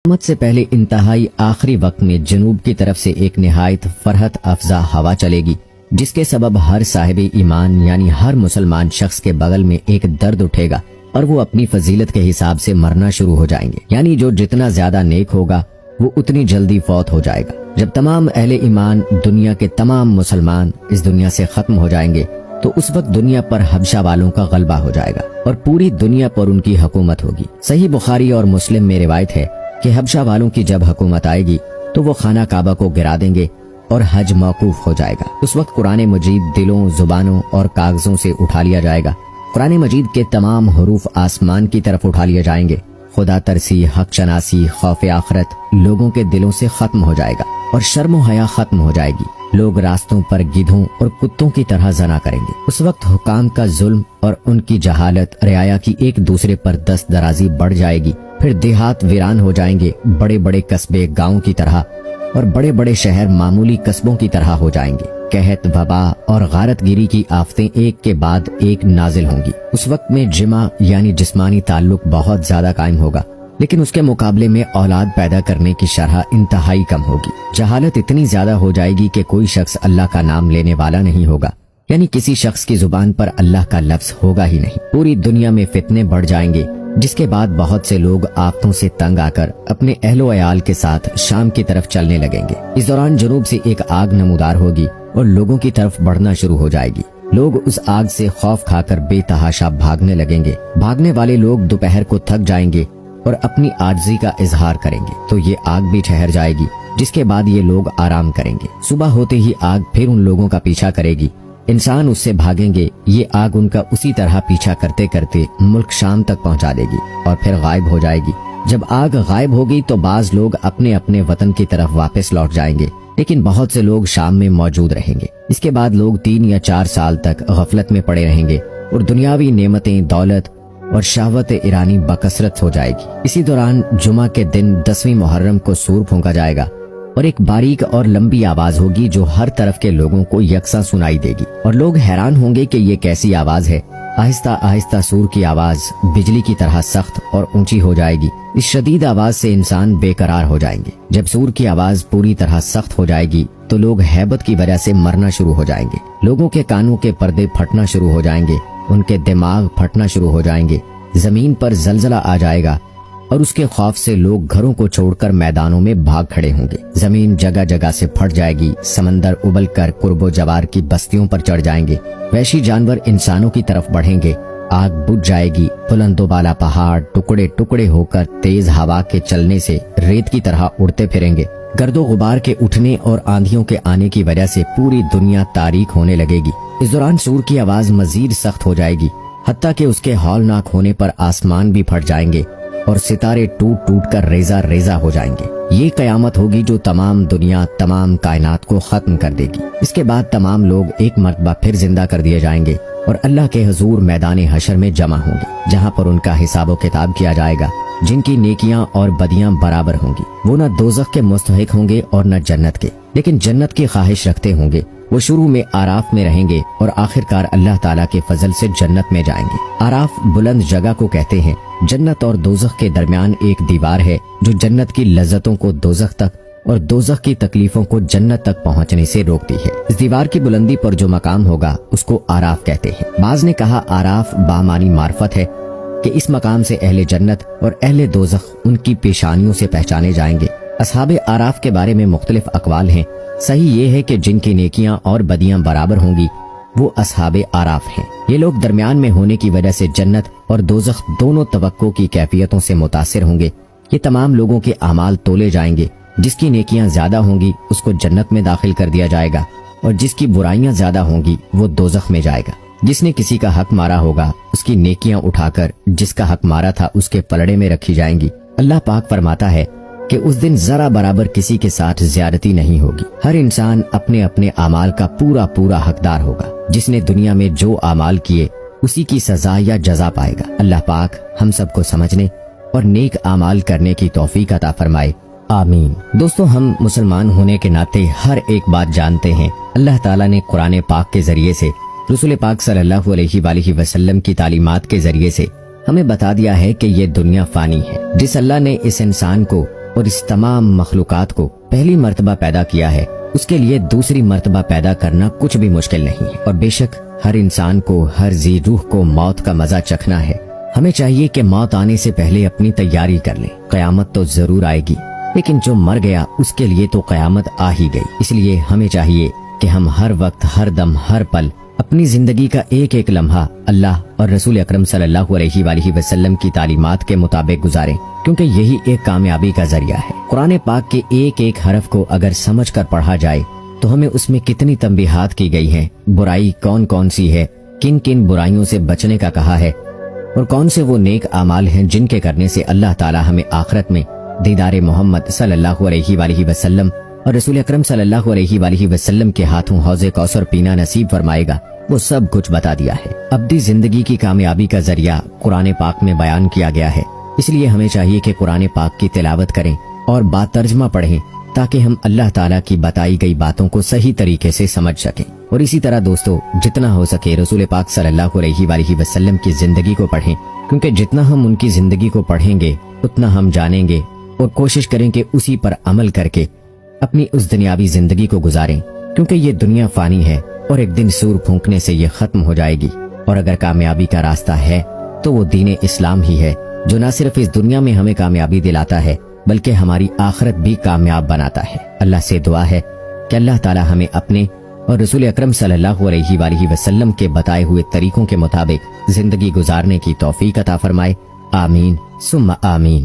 قیامت سے پہلے انتہائی آخری وقت میں جنوب کی طرف سے ایک نہایت فرحت افزا ہوا چلے گی، جس کے سبب ہر صاحب ایمان یعنی ہر مسلمان شخص کے بغل میں ایک درد اٹھے گا اور وہ اپنی فضیلت کے حساب سے مرنا شروع ہو جائیں گے، یعنی جو جتنا زیادہ نیک ہوگا وہ اتنی جلدی فوت ہو جائے گا۔ جب تمام اہل ایمان دنیا کے تمام مسلمان اس دنیا سے ختم ہو جائیں گے تو اس وقت دنیا پر حبشہ والوں کا غلبہ ہو جائے گا اور پوری دنیا پر ان کی حکومت ہوگی۔ صحیح بخاری اور مسلم میں روایت ہے کہ حبشہ والوں کی جب حکومت آئے گی تو وہ خانہ کعبہ کو گرا دیں گے اور حج موقوف ہو جائے گا۔ اس وقت قرآن مجید دلوں، زبانوں اور کاغذوں سے اٹھا لیا جائے گا۔ قرآن مجید کے تمام حروف آسمان کی طرف اٹھا لیے جائیں گے۔ خدا ترسی، حق شناسی، خوف آخرت لوگوں کے دلوں سے ختم ہو جائے گا اور شرم و حیا ختم ہو جائے گی۔ لوگ راستوں پر گدھوں اور کتوں کی طرح زنا کریں گے۔ اس وقت حکام کا ظلم اور ان کی جہالت، رعایا کی ایک دوسرے پر دست درازی بڑھ جائے گی۔ پھر دیہات ویران ہو جائیں گے، بڑے بڑے قصبے گاؤں کی طرح اور بڑے بڑے شہر معمولی قصبوں کی طرح ہو جائیں گے۔ قحط، وبا اور غارت گیری کی آفتیں ایک کے بعد ایک نازل ہوں گی۔ اس وقت میں جمع یعنی جسمانی تعلق بہت زیادہ قائم ہوگا، لیکن اس کے مقابلے میں اولاد پیدا کرنے کی شرح انتہائی کم ہوگی۔ جہالت اتنی زیادہ ہو جائے گی کہ کوئی شخص اللہ کا نام لینے والا نہیں ہوگا، یعنی کسی شخص کی زبان پر اللہ کا لفظ ہوگا ہی نہیں۔ پوری دنیا میں فتنے بڑھ جائیں گے، جس کے بعد بہت سے لوگ آفتوں سے تنگ آ کر اپنے اہل و عیال کے ساتھ شام کی طرف چلنے لگیں گے۔ اس دوران جنوب سے ایک آگ نمودار ہوگی اور لوگوں کی طرف بڑھنا شروع ہو جائے گی۔ لوگ اس آگ سے خوف کھا کر بے تحاشا بھاگنے لگیں گے۔ بھاگنے والے لوگ دوپہر کو تھک جائیں گے اور اپنی عاجزی کا اظہار کریں گے تو یہ آگ بھی ٹھہر جائے گی، جس کے بعد یہ لوگ آرام کریں گے۔ صبح ہوتے ہی آگ پھر ان لوگوں کا پیچھا کرے گی۔ انسان اس سے بھاگیں گے، یہ آگ ان کا اسی طرح پیچھا کرتے کرتے ملک شام تک پہنچا دے گی اور پھر غائب ہو جائے گی۔ جب آگ غائب ہوگی تو بعض لوگ اپنے اپنے وطن کی طرف واپس لوٹ جائیں گے، لیکن بہت سے لوگ شام میں موجود رہیں گے۔ اس کے بعد لوگ 3 یا 4 سال تک غفلت میں پڑے رہیں گے اور دنیاوی نعمتیں، دولت اور شہوت ایرانی بکثرت ہو جائے گی۔ اسی دوران جمعہ کے دن 10ویں محرم کو سور پھونکا جائے گا اور ایک باریک اور لمبی آواز ہوگی جو ہر طرف کے لوگوں کو یکساں سنائی دے گی اور لوگ حیران ہوں گے کہ یہ کیسی آواز ہے۔ آہستہ آہستہ سور کی آواز بجلی کی طرح سخت اور اونچی ہو جائے گی۔ اس شدید آواز سے انسان بے قرار ہو جائیں گے۔ جب سور کی آواز پوری طرح سخت ہو جائے گی تو لوگ ہیبت کی وجہ سے مرنا شروع ہو جائیں گے۔ لوگوں کے کانوں کے پردے پھٹنا شروع ہو جائیں گے، ان کے دماغ پھٹنا شروع ہو جائیں گے، زمین پر زلزلہ آ جائے گا اور اس کے خوف سے لوگ گھروں کو چھوڑ کر میدانوں میں بھاگ کھڑے ہوں گے۔ زمین جگہ جگہ سے پھٹ جائے گی، سمندر ابل کر قرب و جوار کی بستیوں پر چڑھ جائیں گے، وحشی جانور انسانوں کی طرف بڑھیں گے، آگ بجھ جائے گی، بلند و بالا پہاڑ ٹکڑے ٹکڑے ہو کر تیز ہوا کے چلنے سے ریت کی طرح اڑتے پھریں گے۔ گرد و غبار کے اٹھنے اور آندھیوں کے آنے کی وجہ سے پوری دنیا تاریک ہونے لگے گی۔ اس دوران سور کی آواز مزید سخت ہو جائے گی، حتیٰ کہ اس کے ہولناک ہونے پر آسمان بھی پھٹ جائیں گے اور ستارے ٹوٹ ٹوٹ کر ریزہ ریزہ ہو جائیں گے۔ یہ قیامت ہوگی جو تمام دنیا، تمام کائنات کو ختم کر دے گی۔ اس کے بعد تمام لوگ ایک مرتبہ پھر زندہ کر دیے جائیں گے اور اللہ کے حضور میدان حشر میں جمع ہوں گے، جہاں پر ان کا حساب و کتاب کیا جائے گا۔ جن کی نیکیاں اور بدیاں برابر ہوں گی وہ نہ دوزخ کے مستحق ہوں گے اور نہ جنت کے، لیکن جنت کی خواہش رکھتے ہوں گے۔ وہ شروع میں آراف میں رہیں گے اور آخرکار اللہ تعالیٰ کے فضل سے جنت میں جائیں گے۔ آراف بلند جگہ کو کہتے ہیں۔ جنت اور دوزخ کے درمیان ایک دیوار ہے جو جنت کی لذتوں کو دوزخ تک اور دوزخ کی تکلیفوں کو جنت تک پہنچنے سے روکتی ہے۔ اس دیوار کی بلندی پر جو مقام ہوگا اس کو آراف کہتے ہیں۔ بعض نے کہا آراف بامانی معرفت ہے کہ اس مقام سے اہل جنت اور اہل دوزخ ان کی پیشانیوں سے پہچانے جائیں گے۔ اصحاب آراف کے بارے میں مختلف اقوال ہیں۔ صحیح یہ ہے کہ جن کی نیکیاں اور بدیاں برابر ہوں گی وہ اصحاب آراف ہیں۔ یہ لوگ درمیان میں ہونے کی وجہ سے جنت اور دوزخ دونوں توقع کی کیفیتوں سے متاثر ہوں گے۔ یہ تمام لوگوں کے اعمال تولے جائیں گے۔ جس کی نیکیاں زیادہ ہوں گی اس کو جنت میں داخل کر دیا جائے گا اور جس کی برائیاں زیادہ ہوں گی وہ دوزخ میں جائے گا۔ جس نے کسی کا حق مارا ہوگا اس کی نیکیاں اٹھا کر جس کا حق مارا تھا اس کے پلڑے میں رکھی جائیں گی۔ اللہ پاک فرماتا ہے کہ اس دن ذرا برابر کسی کے ساتھ زیادتی نہیں ہوگی۔ ہر انسان اپنے اپنے اعمال کا پورا پورا حقدار ہوگا۔ جس نے دنیا میں جو اعمال کیے اسی کی سزا یا جزا پائے گا۔ اللہ پاک ہم سب کو سمجھنے اور نیک اعمال کرنے کی توفیق عطا فرمائے، آمین۔ دوستو، ہم مسلمان ہونے کے ناطے ہر ایک بات جانتے ہیں۔ اللہ تعالیٰ نے قرآن پاک کے ذریعے سے، رسول پاک صلی اللہ علیہ وآلہ وسلم کی تعلیمات کے ذریعے سے ہمیں بتا دیا ہے کہ یہ دنیا فانی ہے۔ جس اللہ نے اس انسان کو اور اس تمام مخلوقات کو پہلی مرتبہ پیدا کیا ہے، اس کے لیے دوسری مرتبہ پیدا کرنا کچھ بھی مشکل نہیں ہے۔ اور بے شک ہر انسان کو، ہر ذی روح کو موت کا مزہ چکھنا ہے۔ ہمیں چاہیے کہ موت آنے سے پہلے اپنی تیاری کر لیں۔ قیامت تو ضرور آئے گی، لیکن جو مر گیا اس کے لیے تو قیامت آ ہی گئی۔ اس لیے ہمیں چاہیے کہ ہم ہر وقت، ہر دم، ہر پل اپنی زندگی کا ایک ایک لمحہ اللہ اور رسول اکرم صلی اللہ علیہ وآلہ وسلم کی تعلیمات کے مطابق گزاریں، کیونکہ یہی ایک کامیابی کا ذریعہ ہے۔ قرآن پاک کے ایک ایک حرف کو اگر سمجھ کر پڑھا جائے تو ہمیں اس میں کتنی تنبیہات کی گئی ہیں، برائی کون کون سی ہے، کن کن برائیوں سے بچنے کا کہا ہے، اور کون سے وہ نیک اعمال ہیں جن کے کرنے سے اللہ تعالی ہمیں آخرت میں دیدار محمد صلی اللہ علیہ وآلہ وسلم اور رسول اکرم صلی اللہ علیہ وآلہ وسلم کے ہاتھوں حوض کوثر پینا نصیب فرمائے گا، وہ سب کچھ بتا دیا ہے۔ ابدی زندگی کی کامیابی کا ذریعہ قرآن پاک میں بیان کیا گیا ہے، اس لیے ہمیں چاہیے کہ قرآن پاک کی تلاوت کریں اور با ترجمہ پڑھیں تاکہ ہم اللہ تعالیٰ کی بتائی گئی باتوں کو صحیح طریقے سے سمجھ سکیں۔ اور اسی طرح دوستو، جتنا ہو سکے رسول پاک صلی اللہ علیہ وآلہ وسلم کی زندگی کو پڑھیں، کیونکہ جتنا ہم ان کی زندگی کو پڑھیں گے اتنا ہم جانیں گے، اور کوشش کریں کہ اسی پر عمل کر کے اپنی اس دنیاوی زندگی کو گزاریں، کیونکہ یہ دنیا فانی ہے اور ایک دن سور پھونکنے سے یہ ختم ہو جائے گی۔ اور اگر کامیابی کا راستہ ہے تو وہ دین اسلام ہی ہے، جو نہ صرف اس دنیا میں ہمیں کامیابی دلاتا ہے بلکہ ہماری آخرت بھی کامیاب بناتا ہے۔ اللہ سے دعا ہے کہ اللہ تعالی ہمیں اپنے اور رسول اکرم صلی اللہ علیہ وآلہ وسلم کے بتائے ہوئے طریقوں کے مطابق زندگی گزارنے کی توفیق عطا فرمائے۔ آمین ثم آمین۔